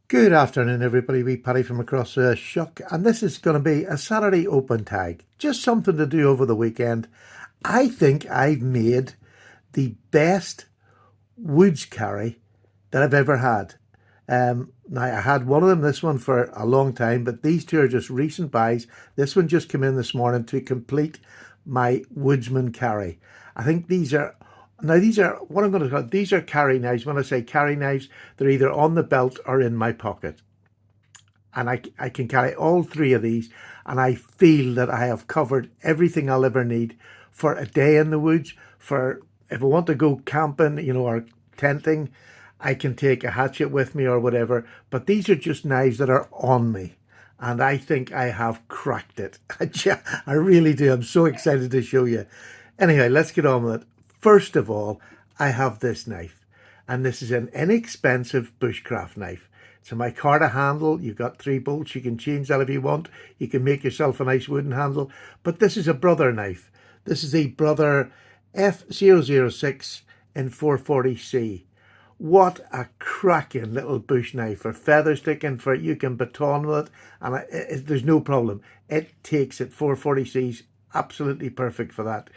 Good afternoon, everybody. Wee Paddy from across Shuck, and this is going to be a Saturday open tag. Just something to do over the weekend. I think I've made the best woods carry that I've ever had. Now, I had one of them, this one, for a long time, but these two are just recent buys. This one just came in this morning to complete my woodsman carry. I think these are what I'm going to call, these are carry knives. When I say carry knives, they're either on the belt or in my pocket. And I can carry all three of these, and I feel that I have covered everything I'll ever need for a day in the woods. For if I want to go camping, or tenting, I can take a hatchet with me or whatever. But these are just knives that are on me, and I think I have cracked it. I really do. I'm so excited to show you. Anyway, let's get on with it. First of all, I have this knife, and this is an inexpensive bushcraft knife. So my micarta handle, you've got 3 bolts, you can change that if you want. You can make yourself a nice wooden handle. But this is a brother knife. This is a brother F006 in 440C. What a cracking little bush knife for feather sticking, for you can baton with it, and there's no problem. It takes it. 440C's absolutely perfect for that.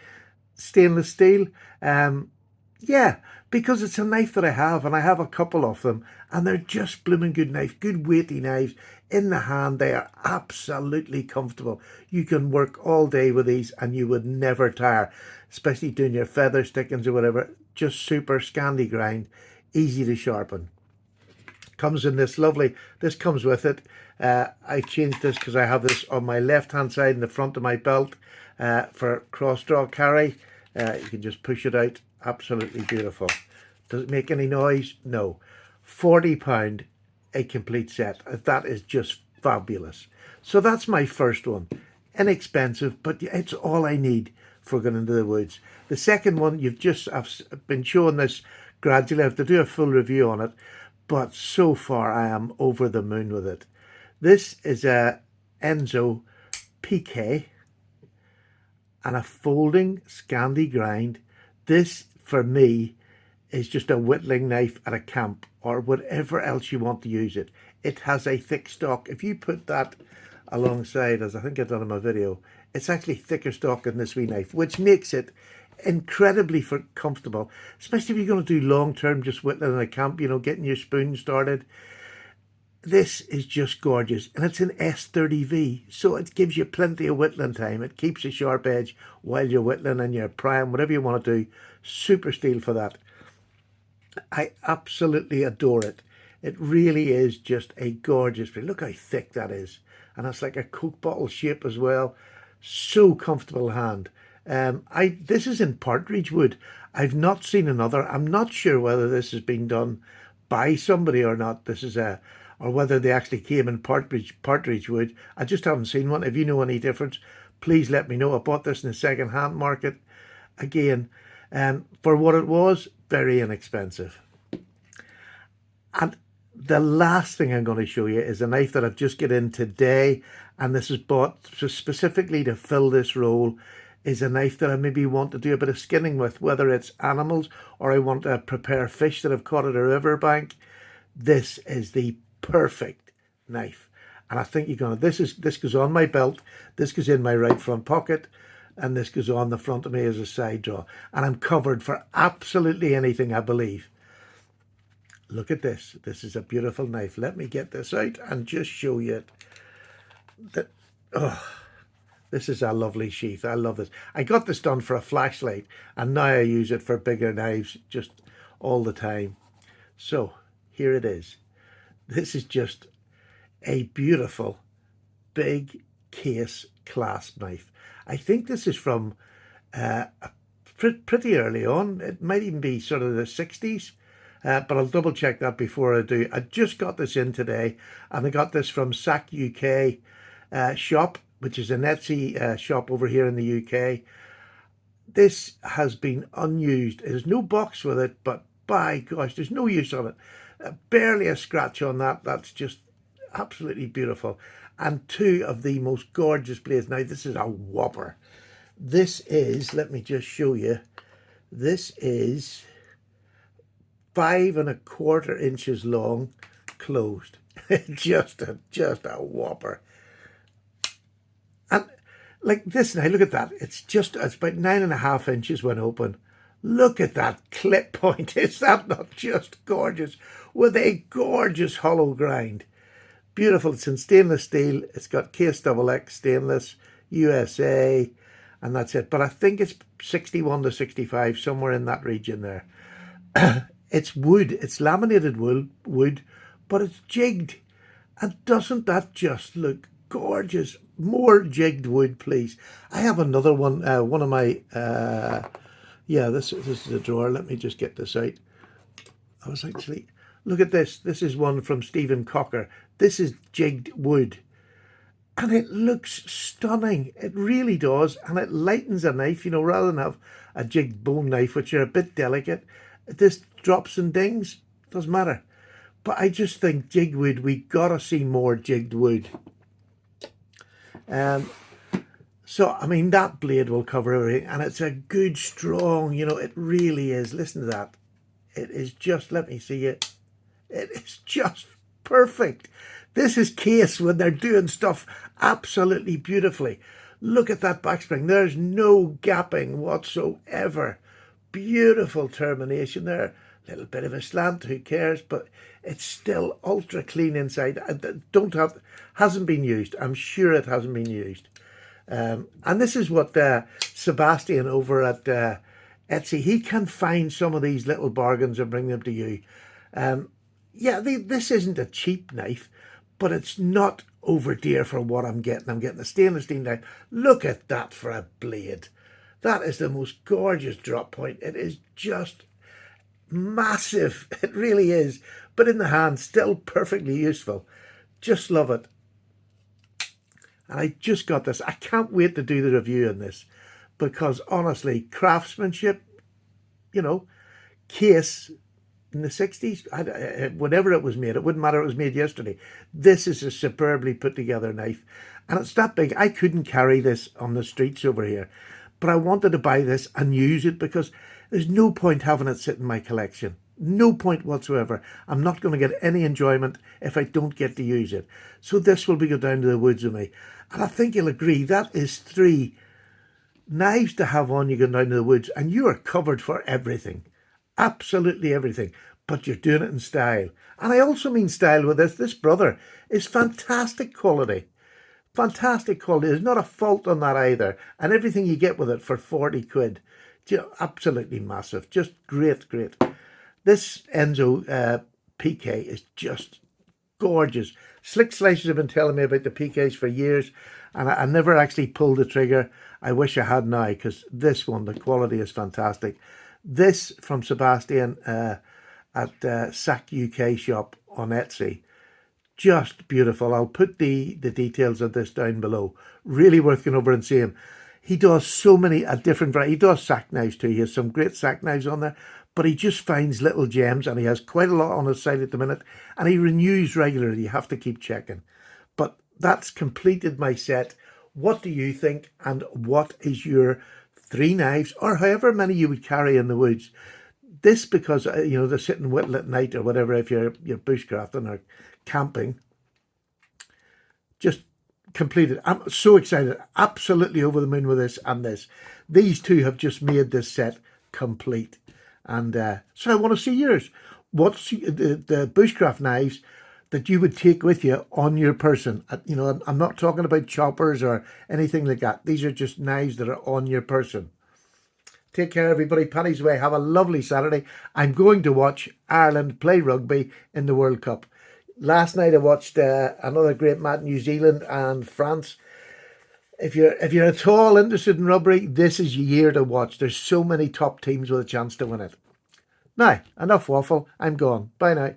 Stainless steel, yeah, because it's a knife that I have, and I have a couple of them, and they're just blooming good knives, good weighty knives. In the hand, they are absolutely comfortable. You can work all day with these, and you would never tire, especially doing your feather stickings or whatever. Just super Scandi grind, easy to sharpen. Comes in this lovely, this comes with it. I've changed this because I have this on my left hand side in the front of my belt for cross draw carry. You can just push it out. Absolutely beautiful. Does it make any noise? No. £40 a complete set. That is just fabulous. So that's my first one. Inexpensive, but it's all I need for going into the woods. The second one, I've been showing this gradually. I have to do a full review on it, but so far I am over the moon with it. This is a Enzo PK and a folding Scandi grind. This, for me, is just a whittling knife at a camp or whatever else you want to use it. It has a thick stock. If you put that alongside, as I think I've done in my video, it's actually thicker stock than this wee knife, which makes it incredibly comfortable, especially if you're going to do long term, just whittling in a camp, getting your spoon started. This is just gorgeous, and it's an S30V, so it gives you plenty of whittling time. It keeps a sharp edge while you're whittling and you're prying, whatever you want to do. Super steel for that. I absolutely adore it. It really is just a gorgeous blade. Look how thick that is, and it's like a Coke bottle shape as well. So comfortable hand. This is in partridge wood. I've not seen another. I'm not sure whether this has been done by somebody or not. Or whether they actually came in partridge wood. I just haven't seen one. If you know any difference, please let me know. I bought this in the second-hand market. Again, for what it was, very inexpensive. And the last thing I'm going to show you is a knife that I've just got in today, and this is bought specifically to fill this role. Is a knife that I maybe want to do a bit of skinning with, whether it's animals or I want to prepare fish that I've caught at a riverbank. This is the perfect knife, and I think you're gonna. This goes on my belt. This goes in my right front pocket, and this goes on the front of me as a side draw, and I'm covered for absolutely anything, I believe. Look at this. This is a beautiful knife. Let me get this out and just show you it. This is a lovely sheath. I love this. I got this done for a flashlight, and now I use it for bigger knives just all the time. So here it is. This is just a beautiful big case clasp knife. I think this is from pretty early on. It might even be sort of the 60s. But I'll double check that before I do. I just got this in today, and I got this from SAKUKshop, which is an Etsy shop over here in the UK. This has been unused. There's no box with it, but by gosh, there's no use on it. Barely a scratch on that. That's just absolutely beautiful. And two of the most gorgeous blades. Now, this is a whopper. This is, let me just show you. This is 5¼ inches long, closed. just a whopper. And like this now, look at that. It's about 9.5 inches when open. Look at that clip point. Is that not just gorgeous? With a gorgeous hollow grind. Beautiful. It's in stainless steel. It's got case XX stainless, USA, and that's it. But I think it's 61 to 65, somewhere in that region there. It's wood. It's laminated wood, but it's jigged. And doesn't that just look gorgeous? More jigged wood, please. I have another one. One of my, yeah, this is a drawer. Let me just get this out. I was actually, look at this. This is one from Stephen Cocker. This is jigged wood. And it looks stunning. It really does. And it lightens a knife, you know, rather than have a jigged bone knife, which are a bit delicate. This drops and dings. Doesn't matter. But I just think jigged wood, we got to see more jigged wood. So, I mean, that blade will cover everything. And it's a good, strong, you know, it really is. Listen to that. It is just, let me see it. It is just perfect. This is case when they're doing stuff absolutely beautifully. Look at that backspring. There's no gapping whatsoever. Beautiful termination there. Little bit of a slant, who cares? But it's still ultra clean inside. Hasn't been used. I'm sure it hasn't been used. And this is what Sebastian over at Etsy, he can find some of these little bargains and bring them to you. Yeah, this isn't a cheap knife, but it's not over dear for what I'm getting. I'm getting a stainless steel knife. Look at that for a blade. That is the most gorgeous drop point. It is just massive. It really is. But in the hand, still perfectly useful. Just love it. And I just got this. I can't wait to do the review on this because honestly, craftsmanship, you know, case in the 60s, whenever it was made, it wouldn't matter, it was made yesterday. This is a superbly put together knife. And it's that big. I couldn't carry this on the streets over here. But I wanted to buy this and use it because there's no point having it sit in my collection. No point whatsoever. I'm not going to get any enjoyment if I don't get to use it. So this will be go down to the woods with me. And I think you'll agree that is 3 knives to have on you going down to the woods. And you are covered for everything. Absolutely everything. But you're doing it in style. And I also mean style with this. This brother is fantastic quality. Fantastic quality. There's not a fault on that either. And everything you get with it for 40 quid. You know, absolutely massive. Just great, great. This Enzo PK is just gorgeous. Slick Slicers have been telling me about the PKs for years. And I never actually pulled the trigger. I wish I had now because this one, the quality is fantastic. This from Sebastian at SAKUKshop on Etsy. Just beautiful. I'll put the details of this down below. Really worth going over and seeing. He does so many different varieties. He does sack knives too. He has some great sack knives on there. But he just finds little gems and he has quite a lot on his site at the minute. And he renews regularly. You have to keep checking. But that's completed my set. What do you think? And what is your 3 knives or however many you would carry in the woods? This because, you know, they're sitting whittle at night or whatever if you're bushcrafting or camping. Just completed. I'm so excited. Absolutely over the moon with this and this. These two have just made this set complete. And so I want to see yours. What's the bushcraft knives that you would take with you on your person? You know, I'm not talking about choppers or anything like that. These are just knives that are on your person. Take care, everybody. Paddy's Way. Have a lovely Saturday. I'm going to watch Ireland play rugby in the World Cup. Last night I watched another great match, New Zealand and France. If you're at all interested in rugby, this is your year to watch. There's so many top teams with a chance to win it. Now, enough waffle. I'm gone. Bye now.